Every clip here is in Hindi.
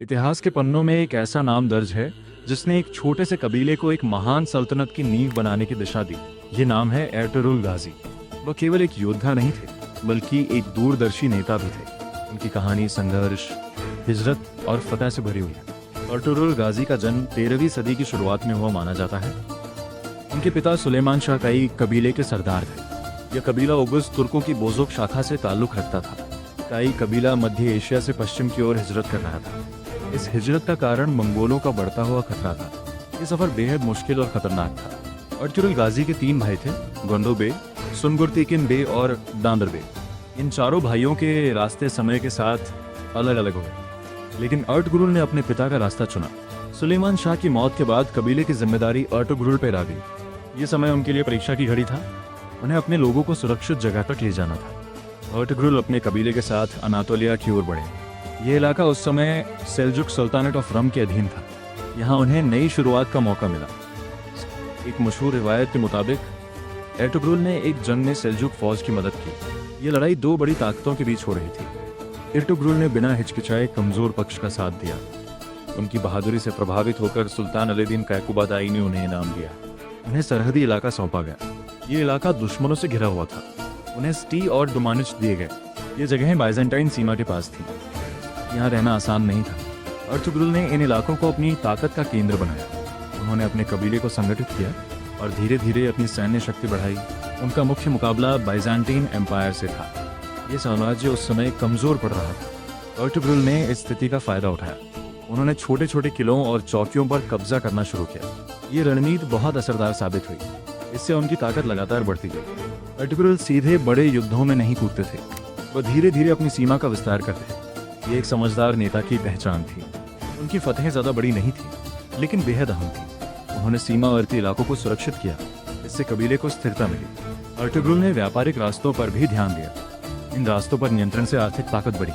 इतिहास के पन्नों में एक ऐसा नाम दर्ज है जिसने एक छोटे से कबीले को एक महान सल्तनत की नींव बनाने की दिशा दी। ये नाम है एर्तुगरुल गाजी। वह केवल एक योद्धा नहीं थे बल्कि एक दूरदर्शी नेता भी थे। उनकी कहानी संघर्ष, हिजरत और फतह से भरी हुई है। एर्तुगरुल गाजी का जन्म 13वीं सदी की शुरुआत में हुआ माना जाता है। उनके पिता सुलेमान शाह काई कबीले के सरदार थे। यह कबीला ओगुस तुर्कों की बोजोक शाखा से ताल्लुक रखता था। काई कबीला मध्य एशिया से पश्चिम की ओर हिजरत कर रहा था। इस हिजरत का कारण मंगोलों का बढ़ता हुआ खतरा था। ये सफर बेहद मुश्किल और खतरनाक था। एर्तुगरुल गाजी के 3 भाई थे, गोंडो बे, सुनगुर्तीकिन बे और दांदर बे। इन चारों भाइयों के रास्ते समय के साथ अलग अलग हुए, लेकिन एर्तुगरुल ने अपने पिता का रास्ता चुना। सुलेमान शाह की मौत के बाद कबीले की जिम्मेदारी एर्तुगरुल पर आ गई। ये समय उनके लिए परीक्षा की घड़ी था। उन्हें अपने लोगों को सुरक्षित जगह तक ले जाना था। एर्तुगरुल अपने कबीले के साथ अनातोलिया की ओर बढ़े। ये इलाका उस समय सेल्जुक सुल्तानेट ऑफ रम के अधीन था। यहाँ उन्हें नई शुरुआत का मौका मिला। एक मशहूर रिवायत के मुताबिक एर्तुगरुल ने एक जंग में सेल्जुक फौज की मदद की। ये लड़ाई 2 बड़ी ताकतों के बीच हो रही थी। एर्तुगरुल ने बिना हिचकिचाए कमजोर पक्ष का साथ दिया। उनकी बहादुरी से प्रभावित होकर सुल्तान अलाउद्दीन कैकुबादाई ने उन्हें इनाम दिया। उन्हें सरहदी इलाका सौंपा गया। ये इलाका दुश्मनों से घिरा हुआ था। उन्हें स्टी और डुमानिच दिए गए। ये जगहें बाइजेंटाइन सीमा के पास थीं। यहाँ रहना आसान नहीं था। एर्तुगरुल ने इन इलाकों को अपनी ताकत का केंद्र बनाया। उन्होंने अपने कबीले को संगठित किया और धीरे धीरे अपनी सैन्य शक्ति बढ़ाई। उनका मुख्य मुकाबला बाइजेंटाइन एम्पायर से था। ये साम्राज्य उस समय कमजोर पड़ रहा था। एर्तुगरुल ने इस स्थिति का फायदा उठाया। उन्होंने छोटे छोटे किलों और चौकियों पर कब्जा करना शुरू किया। ये रणनीति बहुत असरदार साबित हुई। इससे उनकी ताकत लगातार बढ़ती गई। एर्तुगरुल सीधे बड़े युद्धों में नहीं कूदते थे। वह धीरे धीरे अपनी सीमा का विस्तार करते थे। ये एक समझदार नेता की पहचान थी। उनकी फतहें ज़्यादा बड़ी नहीं थी, लेकिन बेहद अहम थी। उन्होंने सीमावर्ती इलाकों को सुरक्षित किया। इससे कबीले को स्थिरता मिली। एर्तुगरुल ने व्यापारिक रास्तों पर भी ध्यान दिया। इन रास्तों पर नियंत्रण से आर्थिक ताकत बढ़ी।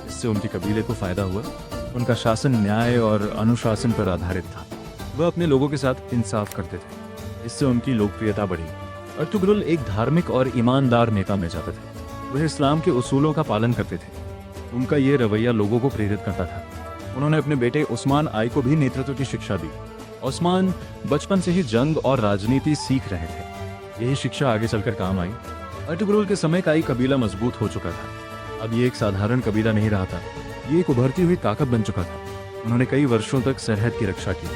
इससे उनके कबीले को फायदा हुआ। उनका शासन न्याय और अनुशासन पर आधारित था। वह अपने लोगों के साथ इंसाफ करते थे। इससे उनकी लोकप्रियता बढ़ी। एर्तुगरुल एक धार्मिक और ईमानदार नेता में जाते थे। वह इस्लाम के उसूलों का पालन करते थे। उनका ये रवैया लोगों को प्रेरित करता था। उन्होंने अपने बेटे उस्मान आई को भी नेतृत्व की शिक्षा दी। उस्मान बचपन से ही जंग और राजनीति सीख रहे थे। यही शिक्षा आगे चलकर काम आई। एर्तुगरुल के समय का कबीला मजबूत हो चुका था। अब ये एक साधारण कबीला नहीं रहा था। ये एक उभरती हुई ताकत बन चुका था। उन्होंने कई वर्षों तक सरहद की रक्षा की।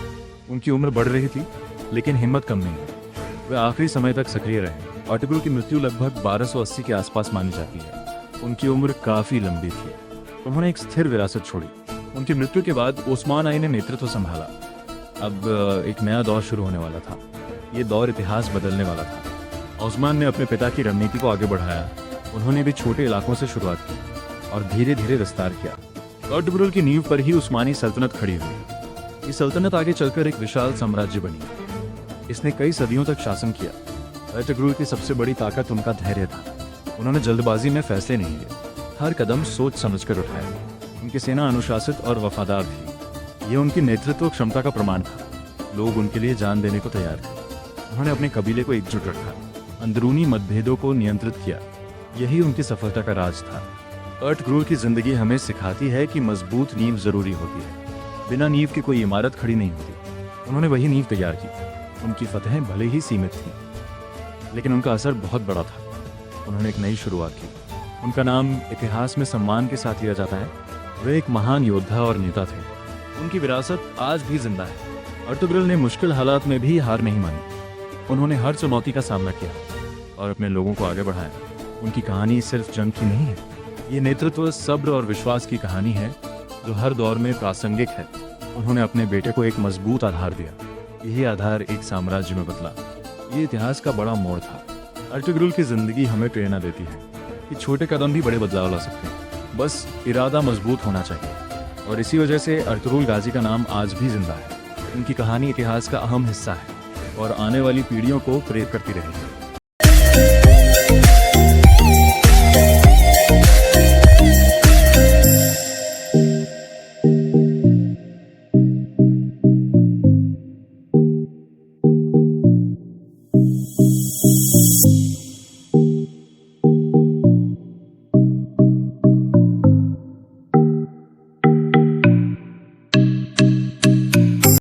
उनकी उम्र बढ़ रही थी, लेकिन हिम्मत कम नहीं हुई। वे आखिरी समय तक सक्रिय रहे। एर्तुगरुल की मृत्यु लगभग 1280 के आसपास मानी जाती है। उनकी उम्र काफी लंबी थी। उन्होंने एक स्थिर विरासत छोड़ी। उनकी मृत्यु के बाद उस्मान आई ने नेतृत्व संभाला। अब एक नया दौर शुरू होने वाला था। ये दौर इतिहास बदलने वाला था। उस्मान ने अपने पिता की रणनीति को आगे बढ़ाया। उन्होंने भी छोटे इलाकों से शुरुआत की और धीरे धीरे विस्तार किया। एर्तुगरुल की नींव पर ही उस्मानी सल्तनत खड़ी हुई। ये सल्तनत आगे चलकर एक विशाल साम्राज्य बनी। इसने कई सदियों तक शासन किया। एर्तुगरुल की सबसे बड़ी ताकत उनका धैर्य था। उन्होंने जल्दबाजी में फैसले नहीं लिए। हर कदम सोच समझकर उठाया। उनकी सेना अनुशासित और वफादार थी। ये उनकी नेतृत्व क्षमता का प्रमाण था। लोग उनके लिए जान देने को तैयार थे। उन्होंने अपने कबीले को एकजुट रखा, अंदरूनी मतभेदों को नियंत्रित किया। यही उनकी सफलता का राज था। एर्तुगरुल की जिंदगी हमें सिखाती है कि मजबूत नींव जरूरी होती है। बिना नींव की कोई इमारत खड़ी नहीं होती। उन्होंने वही नींव तैयार की। उनकी फतहें भले ही सीमित थीं, लेकिन उनका असर बहुत बड़ा था। उन्होंने एक नई शुरुआत की। उनका नाम इतिहास में सम्मान के साथ लिया जाता है। वे एक महान योद्धा और नेता थे। उनकी विरासत आज भी जिंदा है। एर्तुगरुल ने मुश्किल हालात में भी हार नहीं मानी। उन्होंने हर चुनौती का सामना किया और अपने लोगों को आगे बढ़ाया। उनकी कहानी सिर्फ जंग की नहीं है। ये नेतृत्व, सब्र और विश्वास की कहानी है जो हर दौर में प्रासंगिक है। उन्होंने अपने बेटे को एक मजबूत आधार दिया। यही आधार एक साम्राज्य में बदला। ये इतिहास का बड़ा मोड़ था। एर्तुगरुल की जिंदगी हमें प्रेरणा देती है कि छोटे कदम भी बड़े बदलाव ला सकते हैं। बस इरादा मजबूत होना चाहिए। और इसी वजह से एर्तुगरुल गाजी का नाम आज भी जिंदा है। उनकी कहानी इतिहास का अहम हिस्सा है और आने वाली पीढ़ियों को प्रेरित करती रहेगी।